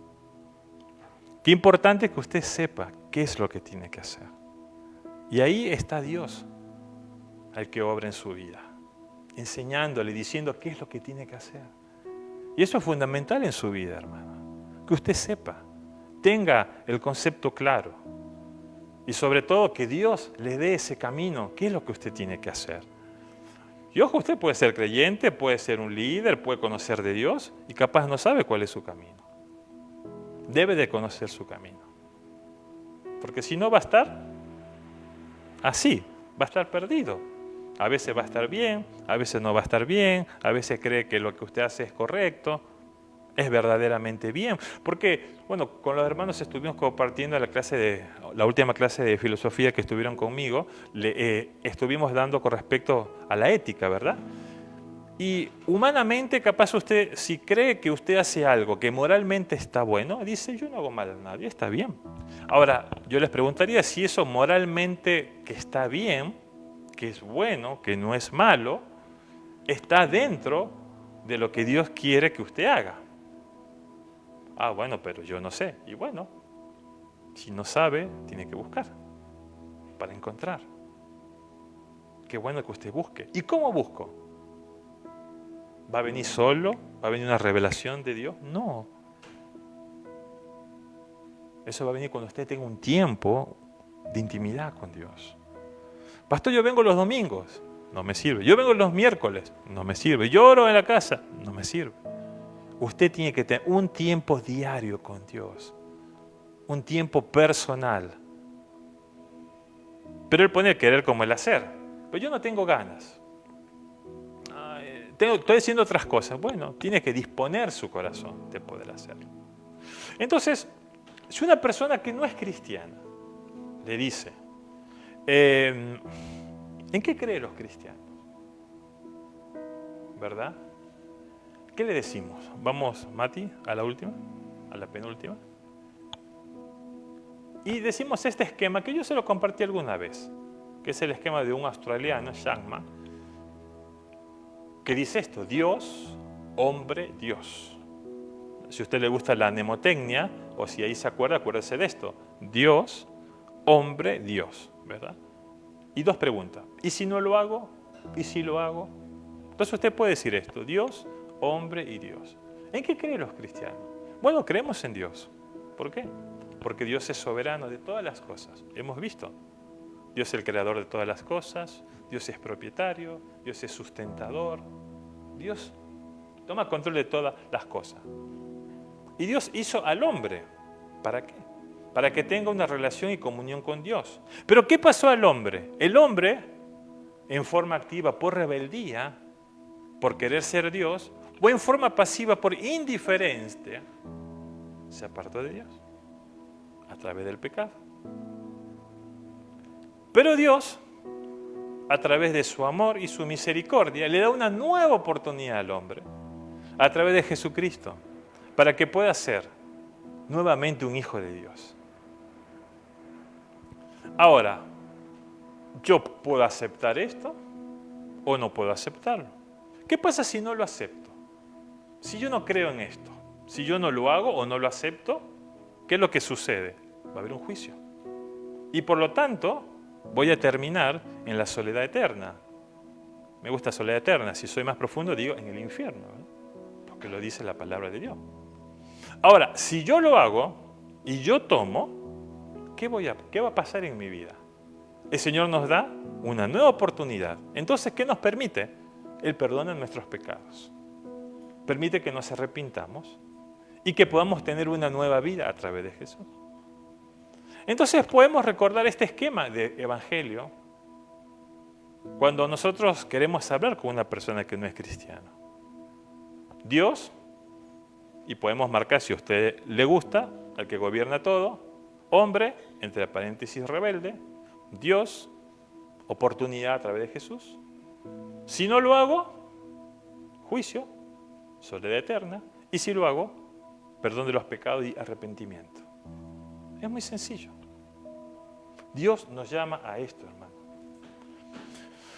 Qué importante que usted sepa qué es lo que tiene que hacer. Y ahí está Dios, al que obra en su vida, enseñándole, diciendo qué es lo que tiene que hacer. Y eso es fundamental en su vida, hermano. Que usted sepa, tenga el concepto claro. Y sobre todo que Dios le dé ese camino. ¿Qué es lo que usted tiene que hacer? Y ojo, usted puede ser creyente, puede ser un líder, puede conocer de Dios y capaz no sabe cuál es su camino. Debe de conocer su camino. Porque si no va a estar así, va a estar perdido. A veces va a estar bien, a veces no va a estar bien, a veces cree que lo que usted hace es correcto, es verdaderamente bien. Porque, bueno, con los hermanos estuvimos compartiendo la última clase de filosofía que estuvieron conmigo, estuvimos dando con respecto a la ética, ¿verdad? Y humanamente, capaz usted, si cree que usted hace algo que moralmente está bueno, dice, yo no hago mal a nadie, está bien. Ahora, yo les preguntaría si eso moralmente que está bien, que es bueno, que no es malo, está dentro de lo que Dios quiere que usted haga. Ah, bueno, pero yo no sé. Y bueno, si no sabe, tiene que buscar para encontrar. Qué bueno que usted busque. ¿Y cómo busco? ¿Va a venir solo? ¿Va a venir una revelación de Dios? No. Eso va a venir cuando usted tenga un tiempo de intimidad con Dios. Pastor, yo vengo los domingos. No me sirve. Yo vengo los miércoles. No me sirve. Yo oro en la casa. No me sirve. Usted tiene que tener un tiempo diario con Dios. Un tiempo personal. Pero Él pone el querer como el hacer. Pero yo no tengo ganas. Estoy haciendo otras cosas. Bueno, tiene que disponer su corazón de poder hacerlo. Entonces, si una persona que no es cristiana le dice, ¿en qué creen los cristianos? ¿Verdad? ¿Qué le decimos? Vamos, Mati, a la última, a la penúltima. Y decimos este esquema que yo se lo compartí alguna vez, que es el esquema de un australiano, Shangma, que dice esto: Dios, hombre, Dios. Si a usted le gusta la mnemotecnia, o si ahí se acuerda, acuérdese de esto: Dios, hombre, Dios, ¿verdad? Y dos preguntas: ¿y si no lo hago? ¿Y si lo hago? Entonces usted puede decir esto: Dios, hombre y Dios. ¿En qué creen los cristianos? Bueno, creemos en Dios. ¿Por qué? Porque Dios es soberano de todas las cosas. Hemos visto. Dios es el creador de todas las cosas. Dios es propietario. Dios es sustentador. Dios toma control de todas las cosas. Y Dios hizo al hombre. ¿Para qué? Para que tenga una relación y comunión con Dios. Pero ¿qué pasó al hombre? El hombre, en forma activa por rebeldía, por querer ser Dios, o en forma pasiva por indiferencia, se apartó de Dios a través del pecado. Pero Dios, a través de su amor y su misericordia, le da una nueva oportunidad al hombre, a través de Jesucristo, para que pueda ser nuevamente un hijo de Dios. Ahora, ¿yo puedo aceptar esto o no puedo aceptarlo? ¿Qué pasa si no lo acepto? Si yo no creo en esto, si yo no lo hago o no lo acepto, ¿qué es lo que sucede? Va a haber un juicio. Y por lo tanto, voy a terminar en la soledad eterna. Me gusta soledad eterna. Si soy más profundo, digo en el infierno, ¿eh? Porque lo dice la palabra de Dios. Ahora, si yo lo hago y yo tomo, ¿qué va a pasar en mi vida? El Señor nos da una nueva oportunidad. Entonces, ¿qué nos permite? Él perdona nuestros pecados. Permite que nos arrepintamos y que podamos tener una nueva vida a través de Jesús. Entonces podemos recordar este esquema de evangelio cuando nosotros queremos hablar con una persona que no es cristiana. Dios, y podemos marcar si a usted le gusta, al que gobierna todo, hombre, entre paréntesis rebelde, Dios, oportunidad a través de Jesús. Si no lo hago, juicio, soledad eterna, y si lo hago, perdón de los pecados y arrepentimiento. Es muy sencillo. Dios nos llama a esto, hermano.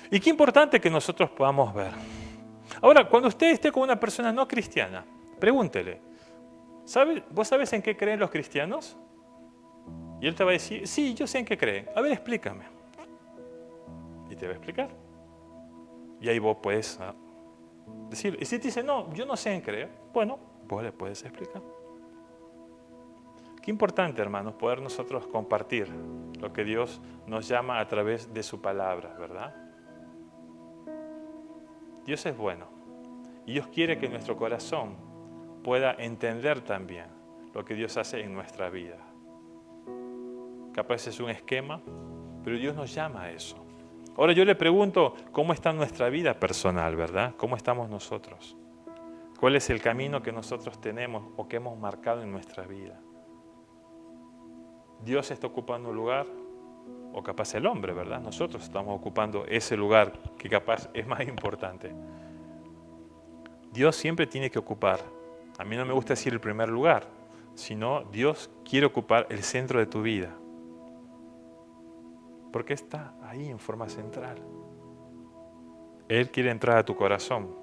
Y qué importante que nosotros podamos ver. Ahora, cuando usted esté con una persona no cristiana, pregúntele, ¿vos sabés en qué creen los cristianos? Y él te va a decir, sí, yo sé en qué creen. A ver, explícame. Y te va a explicar. Y ahí vos puedes Decirlo. Y si te dice, no, yo no sé en creer, bueno, vos le puedes explicar. Qué importante, hermanos, poder nosotros compartir lo que Dios nos llama a través de su palabra, ¿verdad? Dios es bueno y Dios quiere que nuestro corazón pueda entender también lo que Dios hace en nuestra vida. Capaz es un esquema, pero Dios nos llama a eso. Ahora yo le pregunto, ¿cómo está nuestra vida personal, verdad? ¿Cómo estamos nosotros? ¿Cuál es el camino que nosotros tenemos o que hemos marcado en nuestra vida? ¿Dios está ocupando un lugar? O capaz el hombre, ¿verdad? Nosotros estamos ocupando ese lugar que capaz es más importante. Dios siempre tiene que ocupar. A mí no me gusta decir el primer lugar, sino Dios quiere ocupar el centro de tu vida. Porque está ahí en forma central. Él quiere entrar a tu corazón.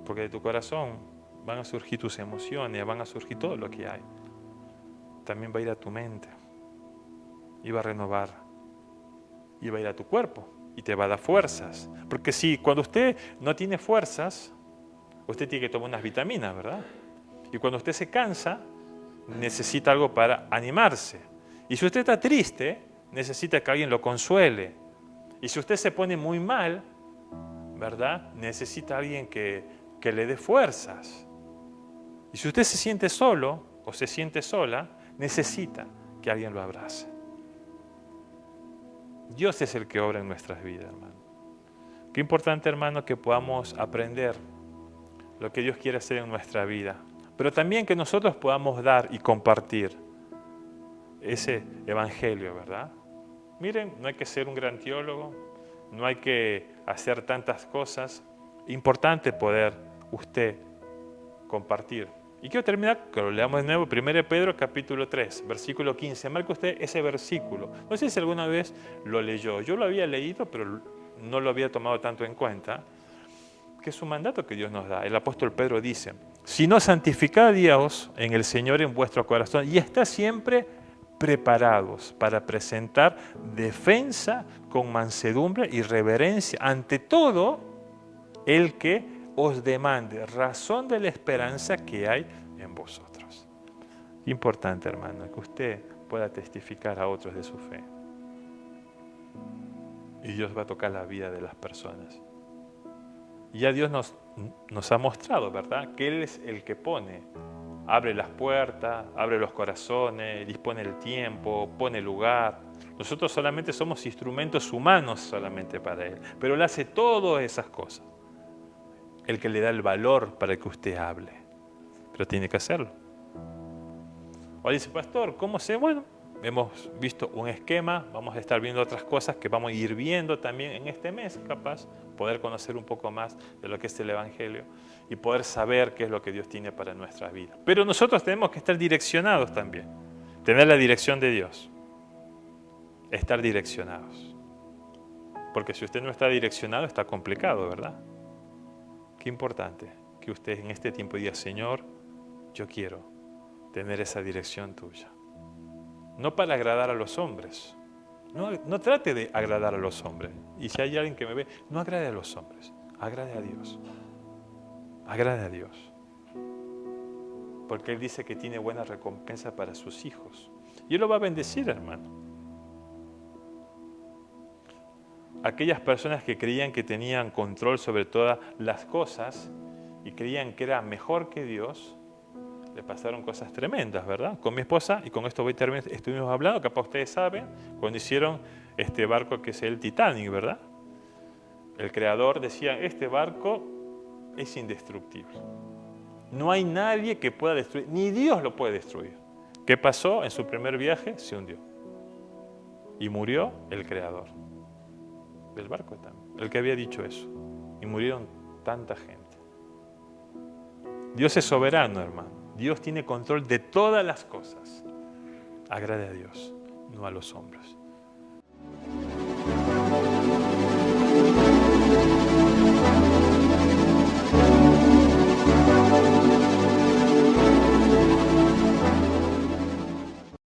Porque de tu corazón van a surgir tus emociones, van a surgir todo lo que hay. También va a ir a tu mente. Y va a renovar. Y va a ir a tu cuerpo. Y te va a dar fuerzas. Porque si cuando usted no tiene fuerzas, usted tiene que tomar unas vitaminas, ¿verdad? Y cuando usted se cansa, necesita algo para animarse. Y si usted está triste, necesita que alguien lo consuele. Y si usted se pone muy mal, ¿verdad? Necesita alguien que le dé fuerzas. Y si usted se siente solo o se siente sola, necesita que alguien lo abrace. Dios es el que obra en nuestras vidas, hermano. Qué importante, hermano, que podamos aprender lo que Dios quiere hacer en nuestra vida. Pero también que nosotros podamos dar y compartir ese evangelio, ¿verdad? Miren, no hay que ser un gran teólogo, no hay que hacer tantas cosas. Importante poder usted compartir. Y quiero terminar, que lo leamos de nuevo, 1 Pedro capítulo 3, versículo 15. Marca usted ese versículo. No sé si alguna vez lo leyó. Yo lo había leído, pero no lo había tomado tanto en cuenta. Que es un mandato que Dios nos da. El apóstol Pedro dice, si no santificad a Dios en el Señor en vuestro corazón y está siempre preparados para presentar defensa con mansedumbre y reverencia ante todo el que os demande razón de la esperanza que hay en vosotros. Importante, hermano, que usted pueda testificar a otros de su fe. Y Dios va a tocar la vida de las personas. Y ya Dios nos ha mostrado, ¿verdad? Que Él es el que pone, abre las puertas, abre los corazones, dispone el tiempo, pone lugar. Nosotros solamente somos instrumentos humanos solamente para Él, pero Él hace todas esas cosas. El que le da el valor para que usted hable, pero tiene que hacerlo. O dice, pastor, ¿cómo sé? Bueno, hemos visto un esquema, vamos a estar viendo otras cosas que vamos a ir viendo también en este mes, capaz, poder conocer un poco más de lo que es el Evangelio y poder saber qué es lo que Dios tiene para nuestras vidas. Pero nosotros tenemos que estar direccionados también, tener la dirección de Dios, estar direccionados. Porque si usted no está direccionado, está complicado, ¿verdad? Qué importante que usted en este tiempo diga, Señor, yo quiero tener esa dirección tuya. No para agradar a los hombres. No trate de agradar a los hombres. Y si hay alguien que me ve, no agrade a los hombres. Agrade a Dios. Agrade a Dios. Porque Él dice que tiene buena recompensa para sus hijos. Y Él lo va a bendecir, hermano. Aquellas personas que creían que tenían control sobre todas las cosas y creían que era mejor que Dios, le pasaron cosas tremendas, ¿verdad? Con mi esposa, y con esto voy a terminar, estuvimos hablando, capaz ustedes saben, cuando hicieron este barco que es el Titanic, ¿verdad? El creador decía, este barco es indestructible. No hay nadie que pueda destruir, ni Dios lo puede destruir. ¿Qué pasó? En su primer viaje se hundió. Y murió el creador del barco también, el que había dicho eso. Y murieron tanta gente. Dios es soberano, hermano. Dios tiene control de todas las cosas. Agrade a Dios, no a los hombres.